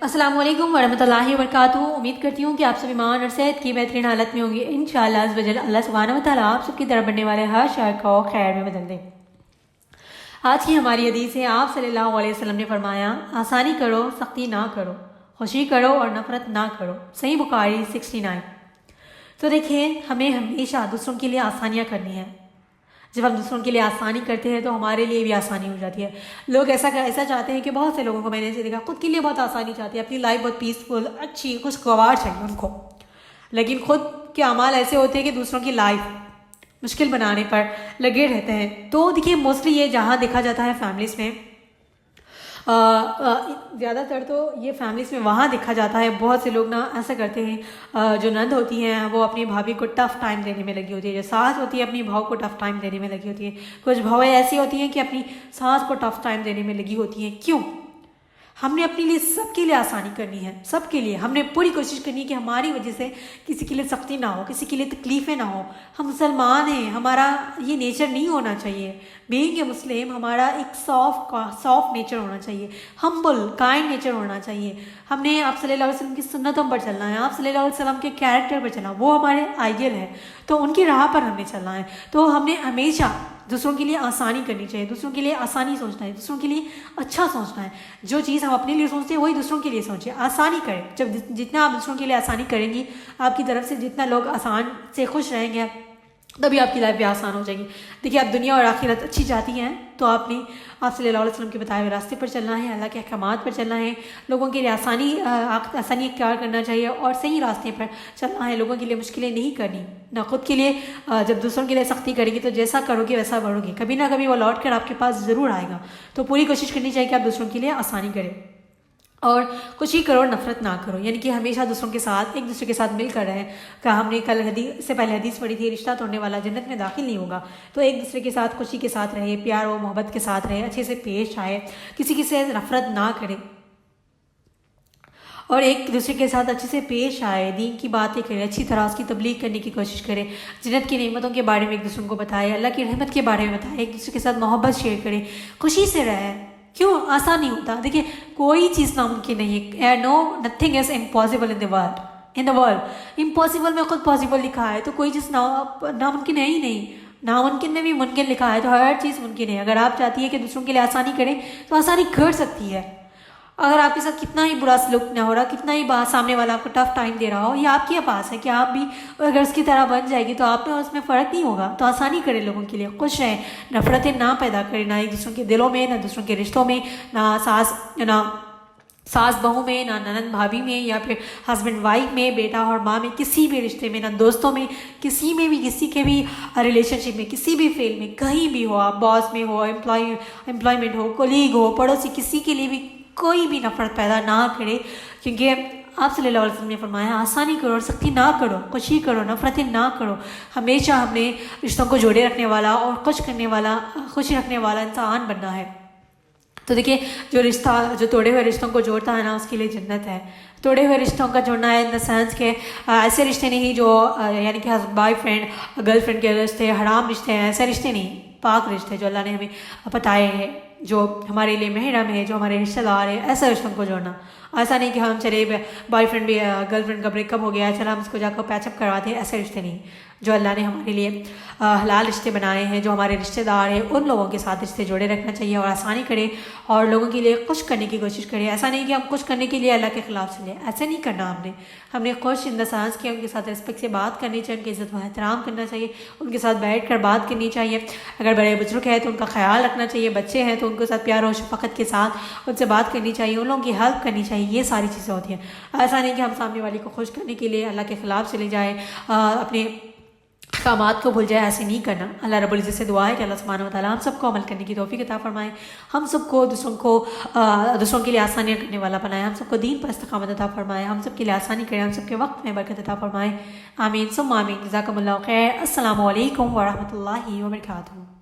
अस्सलामु अलैकुम वरहमतुल्लाहि वबरकातुहू। उम्मीद करती हूँ कि आप सब ईमान और सेहत की बेहतरीन हालत में होंगे। इंशाअल्लाह अज़्ज़ वजल अल्लाह सुब्हानहू व तआला आप सबकी तरफ बढ़ने वाले हर शर को खैर में बदल दे। आज की हमारी हदीस है, आप सल्लल्लाहु अलैहि वसल्लम ने फरमाया, आसानी करो सख्ती ना करो, खुशी करो और नफरत ना करो। सही बुखारी 69। तो देखिए, हमें हमेशा दूसरों के लिए आसानियाँ करनी है। जब हम दूसरों के लिए आसानी करते हैं तो हमारे लिए भी आसानी हो जाती है। लोग ऐसा चाहते हैं कि बहुत से लोगों को मैंने ऐसे देखा, खुद के लिए बहुत आसानी चाहते हैं, अपनी लाइफ बहुत पीसफुल अच्छी खुशगवार चाहिए उनको, लेकिन खुद के अमाल ऐसे होते हैं कि दूसरों की लाइफ मुश्किल बनाने पर लगे रहते हैं। तो देखिए, मोस्टली ये जहाँ देखा जाता है फैमिलीज़ में, ज़्यादातर तो ये फैमिलीज़ में वहाँ देखा जाता है। बहुत से लोग ना ऐसा करते हैं, जो नंद होती हैं वो अपनी भाभी को टफ़ टाइम देने में लगी होती है, जो सास होती है अपनी भाव को टफ़ टाइम देने में लगी होती है। कुछ भावें ऐसी होती हैं कि अपनी सास को टफ़ टाइम देने में लगी होती हैं। क्यों? हमने अपने लिए सबके लिए आसानी करनी है, सबके लिए हमने पूरी कोशिश करनी है कि हमारी वजह से किसी के लिए सख्ती ना हो, किसी के लिए तकलीफ़ें ना हो। हम मुसलमान हैं, हमारा ये नेचर नहीं होना चाहिए। बीइंग ए मुस्लिम हमारा एक सॉफ्ट नेचर होना चाहिए, हम्बल काइंड नेचर होना चाहिए। हमने आप सल्लल्लाहु अलैहि वसल्लम की सुन्नतों पर चलना है, आप सल्लल्लाहु अलैहि वसल्लम के कैरेक्टर पर चलना, वो हमारे आइडियल है, तो उनकी राह पर हमें चलना है। तो हमने हमेशा दूसरों के लिए आसानी करनी चाहिए, दूसरों के लिए आसानी सोचना है, दूसरों के लिए अच्छा सोचना है। जो चीज़ हम अपने लिए सोचते हैं वही दूसरों के लिए सोचें, आसानी करें। जब जितना आप दूसरों के लिए आसानी करेंगी, आपकी तरफ से जितना लोग आसान से खुश रहेंगे, तभी आपकी लाइफ भी आसान हो जाएगी। देखिए, आप दुनिया और आखिरत अच्छी चाहती हैं तो आप सल्लल्लाहु अलैहि वसल्लम के बताए हुए रास्ते पर चलना है, अल्लाह के अहकामात पर चलना है, लोगों के लिए आसानी इख्तियार करना चाहिए और सही रास्ते पर चलना है। लोगों के लिए मुश्किलें नहीं करनी, ना खुद के लिए। जब दूसरों के लिए सख्ती करेगी तो जैसा करोगे वैसा बढ़ोगे, कभी ना कभी वो लौट कर आपके पास ज़रूर आएगा। तो पूरी कोशिश करनी चाहिए कि आप दूसरों के लिए आसानी करें और खुशी करो, नफरत ना करो, यानी कि हमेशा दूसरों के साथ एक दूसरे के साथ मिलकर रहें। का हमने कल से पहले हदीस पढ़ी थी, रिश्ता तोड़ने वाला जन्नत में दाखिल नहीं होगा। तो एक दूसरे के साथ खुशी के साथ रहे, प्यार और मोहब्बत के साथ रहे, अच्छे से पेश आए, किसी से नफरत ना करें और एक दूसरे के साथ अच्छे से पेश आए, दीन की बातें करें, अच्छी तरह उसकी तबलीग करने की कोशिश करें, जन्नत की नेमतों के बारे में एक दूसरे को बताएं, अल्लाह की रहमत के बारे में बताएं, एक दूसरे के साथ मोहब्बत शेयर करें, खुशी से रहें। क्यों? आसान नहीं होता। देखिए, कोई चीज़ नामुमकिन नहीं है। Nothing is impossible in the world. Impossible में खुद पॉसिबल लिखा है, तो कोई चीज़ नामुमकिन है ही नहीं। नामुमकिन में भी मुमकिन लिखा है, तो हर चीज़ मुमकिन है। अगर आप चाहती है कि दूसरों के लिए आसानी करें तो आसानी कर सकती है। अगर आपके साथ कितना ही बुरा सलूक ना हो रहा, कितना ही सामने वाला आपको टफ टाइम दे रहा हो, ये आपके पास है कि आप भी अगर उसकी तरह बन जाएगी तो आप में उसमें फ़र्क नहीं होगा। तो आसानी करें, लोगों के लिए खुश रहें, नफरतें ना पैदा करें, ना एक दूसरों के दिलों में, ना दूसरों के रिश्तों में, ना सास बहू में, ना ननद भाभी में, या फिर हस्बैंड वाइफ में, बेटा और माँ में, किसी भी रिश्ते में, ना दोस्तों में, किसी में भी, किसी के भी रिलेशनशिप में, किसी भी फील्ड में, कहीं भी हो, आप बॉस में हो, एम्प्लॉयमेंट हो, कोलीग हो, पड़ोसी, किसी के लिए भी कोई भी नफरत पैदा ना करे, क्योंकि आप सल्लल्लाहु अलैहि वसल्लम ने फरमाया, आसानी करो और सख्ती ना करो, खुशी करो, नफरतें ना करो। हमेशा हमने रिश्तों को जोड़े रखने वाला और खुश रखने वाला इंसान बनना है। तो देखिए, जो तोड़े हुए रिश्तों को जोड़ता है ना, उसके लिए जन्नत है। तोड़े हुए रिश्तों का जोड़ना है इन द सेंस के ऐसे रिश्ते नहीं जो यानी कि बॉयफ्रेंड गर्लफ्रेंड के रिश्ते, हराम रिश्ते हैं, ऐसे रिश्ते नहीं, पाक रिश्ते जो अल्लाह ने हमें बताए हैं, जो हमारे लिए महरम है, जो हमारे रिश्तेदार है, ऐसे रिश्तों को जोड़ना। ऐसा नहीं कि हम चले बॉयफ्रेंड भी गर्लफ्रेंड का ब्रेकअप हो गया, चलो हम उसको जाकर पैचअप करवाते हैं, ऐसे रिश्ते नहीं। जो अल्लाह ने हमारे लिए हलाल रिश्ते बनाए हैं, जो हमारे रिश्तेदार हैं, उन लोगों के साथ रिश्ते जोड़े रखना चाहिए और आसानी करें और लोगों के लिए खुश करने की कोशिश करें। ऐसा नहीं कि हम खुश करने के लिए अल्लाह के ख़िलाफ़ चले, ऐसे नहीं करना। हमने खुश इन द सेंस कि उनके साथ रिस्पेक्ट से बात करनी चाहिए, उनकी इज़्ज़त व एहतराम करना चाहिए, उनके साथ बैठ कर बात करनी चाहिए। अगर बड़े बुजुर्ग हैं तो उनका ख्याल रखना चाहिए, बच्चे हैं तो उनके साथ प्यार और शफ़क़त के साथ उनसे बात करनी चाहिए, उन लोगों की हेल्प करनी चाहिए। ये सारी चीज़ें होती हैं। ऐसा नहीं कि हम सामने वाले को खुश करने के लिए अल्लाह के ख़िलाफ़ चले जाए, अपने अहकामात को भूल जाए, ऐसे नहीं करना। अल्लाह रब्बुल इज़्ज़त से दुआ है कि अल्लाह सुब्हानहू व तआला हम सबको अमल करने की तौफीक अता फरमाए, हम सबको दूसरों के लिए आसानियाँ करने वाला बनाए, हम सबको दीन पर इस्तिक़ामत अता फरमाए, हम सबके लिए आसानी करें, हम सबके वक्त में बरकत अता फरमाए। आमीन सुम्मा आमीन। जज़ाकमुल्लाहु खैर। अस्सलामु अलैकुम व रहमतुल्लाहि व बरकातुहू।